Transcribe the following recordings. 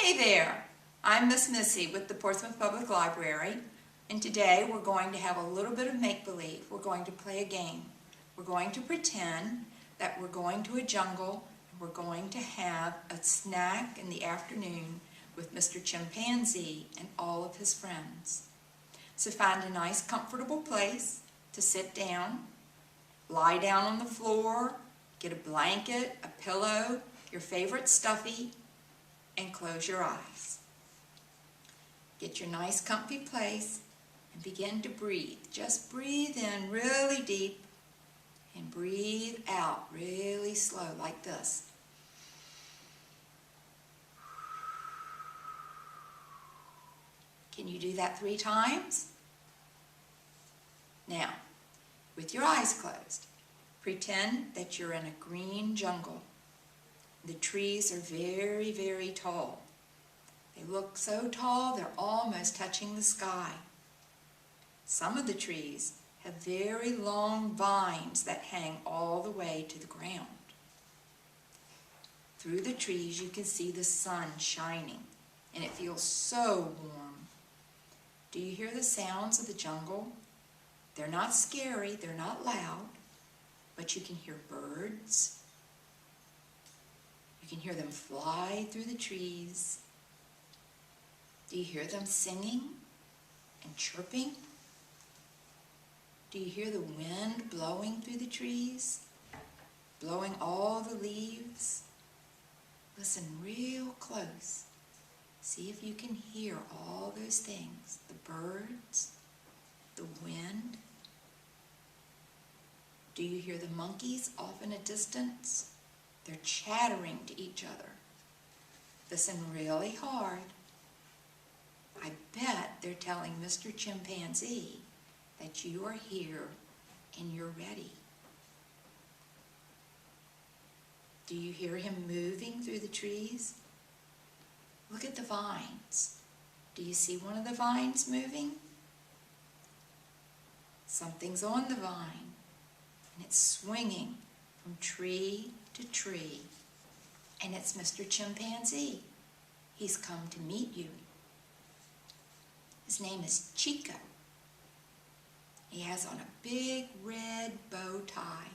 Hey there, I'm Miss Missy with the Portsmouth Public Library, and today we're going to have a little bit of make-believe. We're going to play a game. We're going to pretend that we're going to a jungle and we're going to have a snack in the afternoon with Mr. Chimpanzee and all of his friends. So find a nice comfortable place to sit down, lie down on the floor, get a blanket, a pillow, your favorite stuffy, and close your eyes. Get your nice comfy place and begin to breathe. Just breathe in really deep and breathe out really slow like this. Can you do that 3 times? Now, with your eyes closed, pretend that you're in a green jungle. The trees are very, very tall. They look so tall they're almost touching the sky. Some of the trees have very long vines that hang all the way to the ground. Through the trees you can see the sun shining, and it feels so warm. Do you hear the sounds of the jungle? They're not scary, they're not loud, but you can hear birds. You can hear them fly through the trees. Do you hear them singing and chirping? Do you hear the wind blowing through the trees, blowing all the leaves? Listen real close. See if you can hear all those things, the birds, the wind. Do you hear the monkeys off in a distance? They're chattering to each other. Listen really hard. I bet they're telling Mr. Chimpanzee that you are here and you're ready. Do you hear him moving through the trees? Look at the vines. Do you see one of the vines moving? Something's on the vine, and it's swinging from tree to tree, and it's Mr. Chimpanzee. He's come to meet you. His name is Chico. He has on a big red bow tie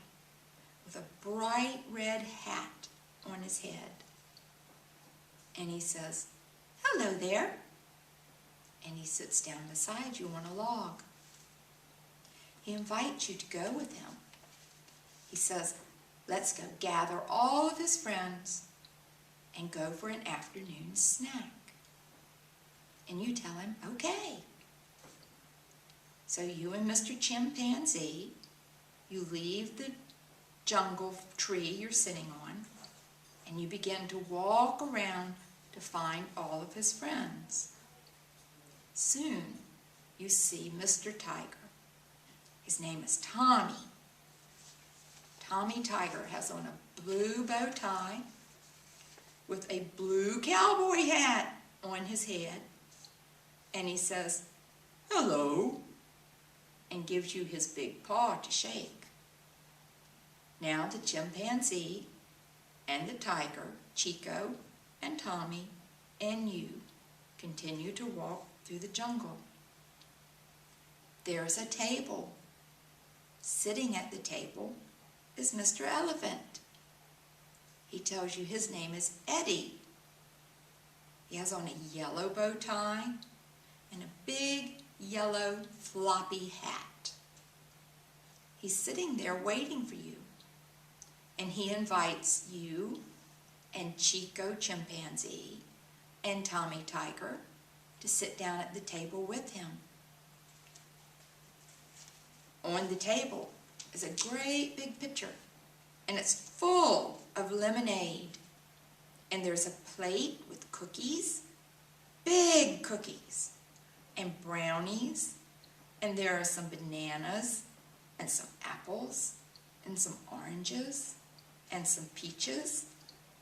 with a bright red hat on his head. And he says, "Hello there." And he sits down beside you on a log. He invites you to go with him. He says, let's go gather all of his friends and go for an afternoon snack. And you tell him, okay. So you and Mr. Chimpanzee, you leave the jungle tree you're sitting on, and you begin to walk around to find all of his friends. Soon you see Mr. Tiger. His name is Tommy. Tommy Tiger has on a blue bow tie with a blue cowboy hat on his head, and he says, "Hello," and gives you his big paw to shake. Now the chimpanzee and the tiger, Chico and Tommy and you, continue to walk through the jungle. There's a table. Sitting at the table is Mr. Elephant. He tells you his name is Eddie. He has on a yellow bow tie and a big yellow floppy hat. He's sitting there waiting for you, and he invites you and Chico Chimpanzee and Tommy Tiger to sit down at the table with him. On the table is a great big pitcher, and it's full of lemonade. And there's a plate with cookies, big cookies, and brownies, and there are some bananas, and some apples, and some oranges, and some peaches.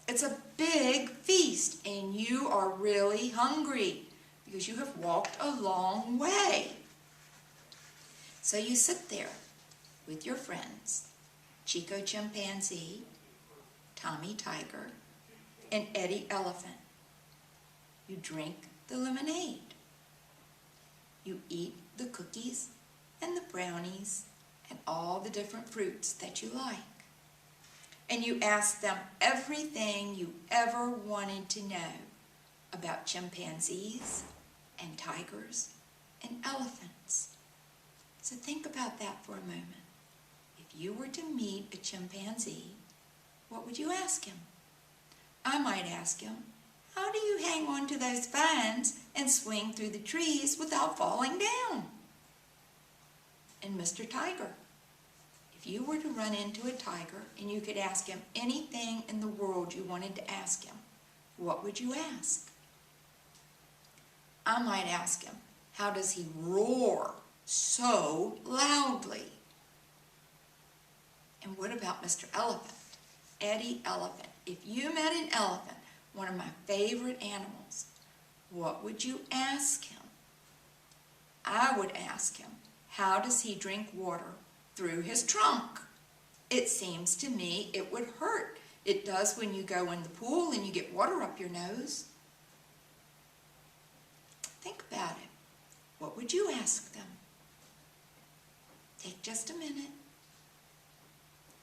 It's a big feast, and you are really hungry because you have walked a long way. So you sit there with your friends, Chico Chimpanzee, Tommy Tiger, and Eddie Elephant. You drink the lemonade. You eat the cookies and the brownies and all the different fruits that you like. And you ask them everything you ever wanted to know about chimpanzees and tigers and elephants. So think about that for a moment. If you were to meet a chimpanzee, what would you ask him? I might ask him, how do you hang on to those vines and swing through the trees without falling down? And Mr. Tiger, if you were to run into a tiger and you could ask him anything in the world you wanted to ask him, what would you ask? I might ask him, how does he roar so loudly? And what about Mr. Elephant, Eddie Elephant? If you met an elephant, one of my favorite animals, what would you ask him? I would ask him, how does he drink water through his trunk? It seems to me it would hurt. It does when you go in the pool and you get water up your nose. Think about it. What would you ask them? Take just a minute.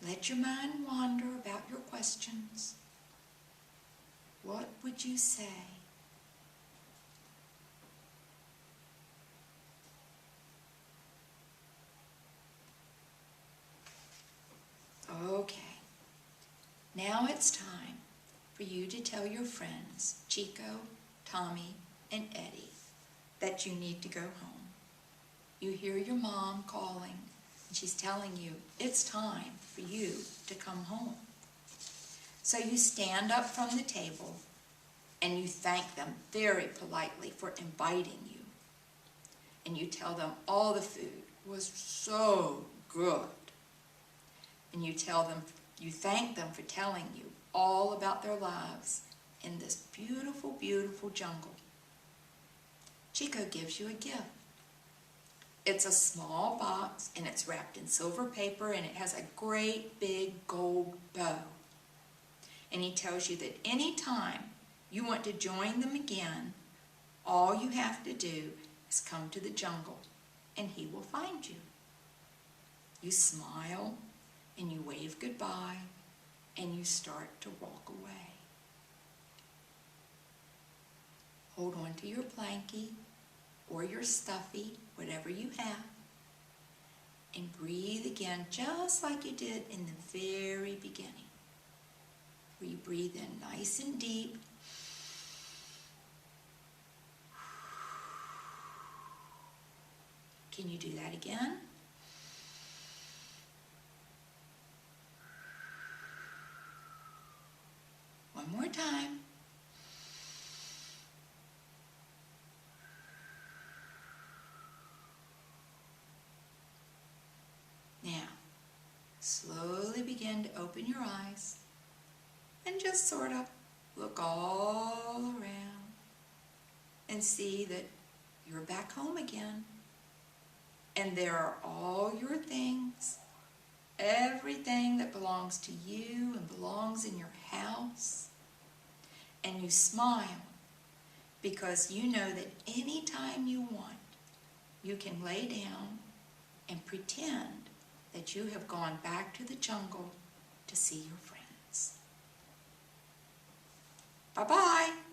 Let your mind wander about your questions. What would you say? Okay. Now it's time for you to tell your friends, Chico, Tommy, and Eddie, that you need to go home. You hear your mom calling, and she's telling you it's time for you to come home. So you stand up from the table and you thank them very politely for inviting you. And you tell them all the food was so good. And you thank them for telling you all about their lives in this beautiful, beautiful jungle. Chico gives you a gift. It's a small box and it's wrapped in silver paper and it has a great big gold bow. And he tells you that any time you want to join them again, all you have to do is come to the jungle and he will find you. You smile and you wave goodbye and you start to walk away. Hold on to your blankie or your stuffy, whatever you have, and breathe again just like you did in the very beginning, where you breathe in nice and deep. Can you do that again? One more time. Now, slowly begin to open your eyes and just sort of look all around and see that you're back home again. And there are all your things, everything that belongs to you and belongs in your house. And you smile because you know that anytime you want, you can lay down and pretend that you have gone back to the jungle to see your friends. Bye-bye.